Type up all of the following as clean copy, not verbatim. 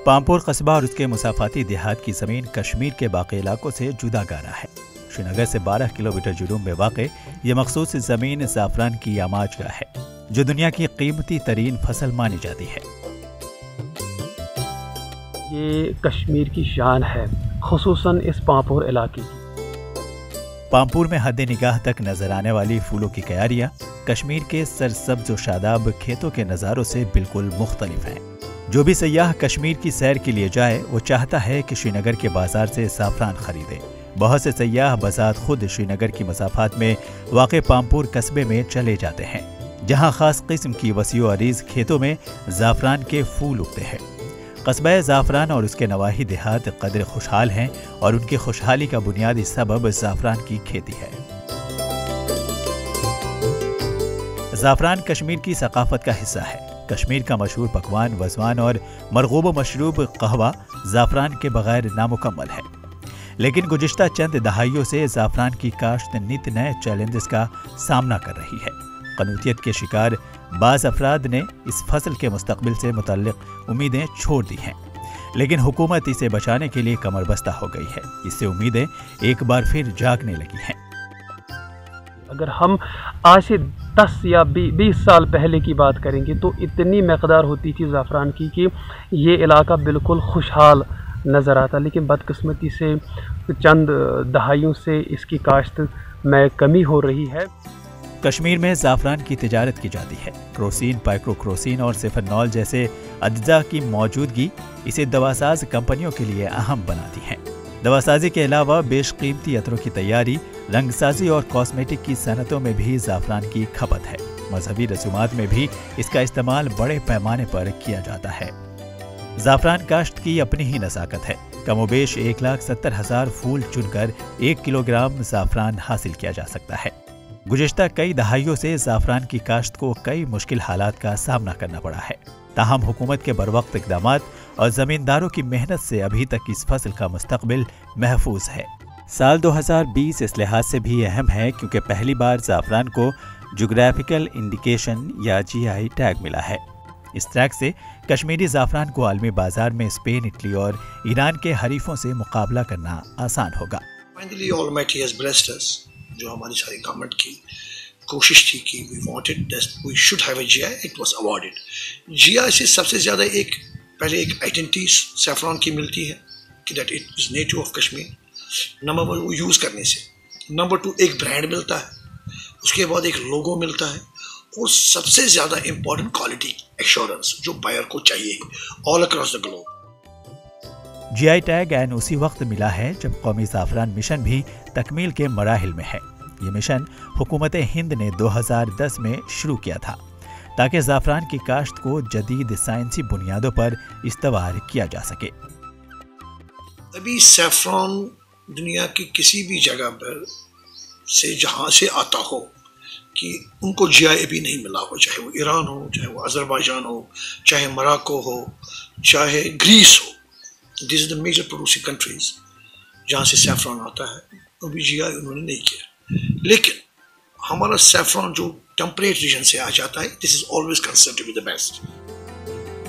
پامپور قصبہ اور اس کے مسافاتی دیہات کی زمین کشمیر کے باقی علاقوں سے جدا گانا ہے۔ شری نگر سے 12 کلومیٹر جنوب میں واقع یہ مخصوص زمین زعفران کی آماج گاہ ہے، جو دنیا کی قیمتی ترین فصل مانی جاتی ہے۔ یہ کشمیر کی شان ہے، خصوصاً اس پامپور علاقے کی۔ پامپور میں حد نگاہ تک نظر آنے والی پھولوں کی کیاریاں کشمیر کے سرسبز و شاداب کھیتوں کے نظاروں سے بالکل مختلف ہیں۔ جو بھی سیاح کشمیر کی سیر کے لیے جائے وہ چاہتا ہے کہ شری نگر کے بازار سے زعفران خریدے۔ بہت سے سیاح بذات خود شری نگر کی مسافات میں واقع پامپور قصبے میں چلے جاتے ہیں، جہاں خاص قسم کی وسیع و عریض کھیتوں میں زعفران کے پھول اگتے ہیں۔ قصبہ زعفران اور اس کے نواحی دیہات قدر خوشحال ہیں اور ان کی خوشحالی کا بنیادی سبب زعفران کی کھیتی ہے۔ زعفران کشمیر کی ثقافت کا حصہ ہے۔ کشمیر کا مشہور پکوان وزوان اور مرغوب و مشروب قہوہ زعفران کے بغیر نامکمل ہے، لیکن گزشتہ چند دہائیوں سے زعفران کی کاشت نت نئے چیلنجز کا سامنا کر رہی ہے۔ قنوطیت کے شکار بعض افراد نے اس فصل کے مستقبل سے متعلق امیدیں چھوڑ دی ہیں، لیکن حکومت اسے بچانے کے لیے کمر بستہ ہو گئی ہے۔ اس سے امیدیں ایک بار پھر جاگنے لگی ہیں۔ اگر ہم آج سے 10 یا 20 سال پہلے کی بات کریں گے تو اتنی مقدار ہوتی تھی زعفران کی کہ یہ علاقہ بالکل خوشحال نظر آتا، لیکن بدقسمتی سے چند دہائیوں سے اس کی کاشت میں کمی ہو رہی ہے۔ کشمیر میں زعفران کی تجارت کی جاتی ہے۔ کروسین، پائکرو کروسین اور سفرنول جیسے اجزاء کی موجودگی اسے دواساز کمپنیوں کے لیے اہم بناتی ہے۔ دواسازی کے علاوہ بیش قیمتی عطروں کی تیاری، رنگ سازی اور کاسمیٹک کی صنعتوں میں بھی زعفران کی کھپت ہے۔ مذہبی رسومات میں بھی اس کا استعمال بڑے پیمانے پر کیا جاتا ہے۔ زعفران کاشت کی اپنی ہی نزاکت ہے۔ کم و بیش 1,70,000 پھول چن کر 1 کلوگرام زعفران حاصل کیا جا سکتا ہے۔ گزشتہ کئی دہائیوں سے زعفران کی کاشت کو کئی مشکل حالات کا سامنا کرنا پڑا ہے، تاہم حکومت کے بروقت اقدامات اور زمینداروں کی محنت سے ابھی تک اس فصل کا مستقبل محفوظ ہے۔ سال 2020 اس لحاظ سے بھی اہم ہے کیونکہ پہلی بار زعفران کو جغرافیکل انڈیکیشن یا GI ٹیگ ملا ہے۔ اس ٹیگ سے کشمیری زعفران کو عالمی بازار میں اسپین، اٹلی اور ایران کے حریفوں سے مقابلہ کرنا آسان ہوگا۔ Finally, Almighty has blessed us. جو ہماری ساری گورنمنٹ کی کوشش تھی کہ we wanted that we should have a GI, it was awarded. GI سے سب سے زیادہ پہلے ایک آئیڈینٹی سیفران کی ملتی ہے کہ that it is native of Kashmir. Number 1 وہ یوز کرنے سے، نمبر 2 ایک برانڈ ملتا ہے، اس کے بعد ایک لوگو ملتا ہے، اور سب سے زیادہ امپورٹنٹ کوالٹی ایشورنس جو بائر کو چاہیے all across the globe. GI tag عین اسی وقت ملا ہے جب قومی زعفران مشن بھی تکمیل کے مراحل میں ہے۔ یہ مشن حکومت ہند نے 2010 میں شروع کیا تھا تاکہ زعفران کی کاشت کو جدید سائنسی بنیادوں پر استوار کیا جا سکے۔ ابھی سیفران دنیا کی کسی بھی جگہ پر سے جہاں سے آتا ہو کہ ان کو GI ابھی نہیں ملا ہو، چاہے وہ ایران ہو، چاہے وہ آذربائیجان ہو، چاہے مراکو ہو، چاہے گریس ہو۔ These are the major producing countries جہاں سے سیفران آتا ہے، ابھی GI انہوں نے نہیں کیا۔ لیکن ہمارا سیفران جو ٹیمپریٹ ریجن سے آ جاتا ہے، this is always considered to be the best۔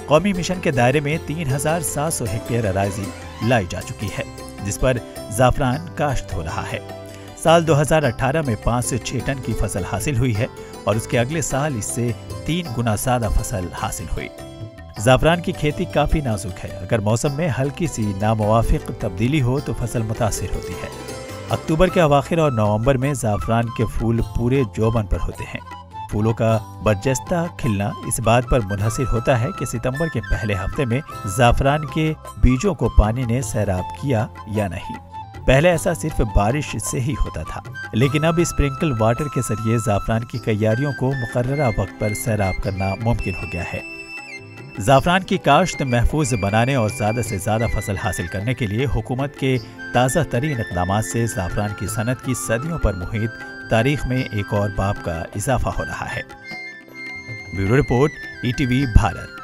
قومی مشن کے دائرے میں 3,700 ہیکٹیئر اراضی لائی جا چکی ہے جس پر زعفران کاشت ہو رہا ہے۔ سال 2018 میں 5 سے 6 ٹن کی فصل حاصل ہوئی ہے اور اس کے اگلے سال اس سے 3 گنا زیادہ فصل حاصل ہوئی۔ زعفران کی کھیتی کافی نازک ہے۔ اگر موسم میں ہلکی سی ناموافق تبدیلی ہو تو فصل متاثر ہوتی ہے۔ اکتوبر کے اواخر اور نومبر میں زعفران کے پھول پورے جوبن پر ہوتے ہیں۔ پھولوں کا برجستہ کھلنا اس بات پر منحصر ہوتا ہے کہ ستمبر کے پہلے ہفتے میں زعفران کے بیجوں کو پانی نے سیراب کیا یا نہیں۔ پہلے ایسا صرف بارش سے ہی ہوتا تھا، لیکن اب اسپرنکل واٹر کے ذریعے زعفران کی کیاریوں کو مقررہ وقت پر سیراب کرنا ممکن ہو گیا ہے۔ زعفران کی کاشت محفوظ بنانے اور زیادہ سے زیادہ فصل حاصل کرنے کے لیے حکومت کے تازہ ترین اقدامات سے زعفران کی صنعت کی صدیوں پر محیط تاریخ میں ایک اور باب کا اضافہ ہو رہا ہے۔ Bureau report, ETV Bharat.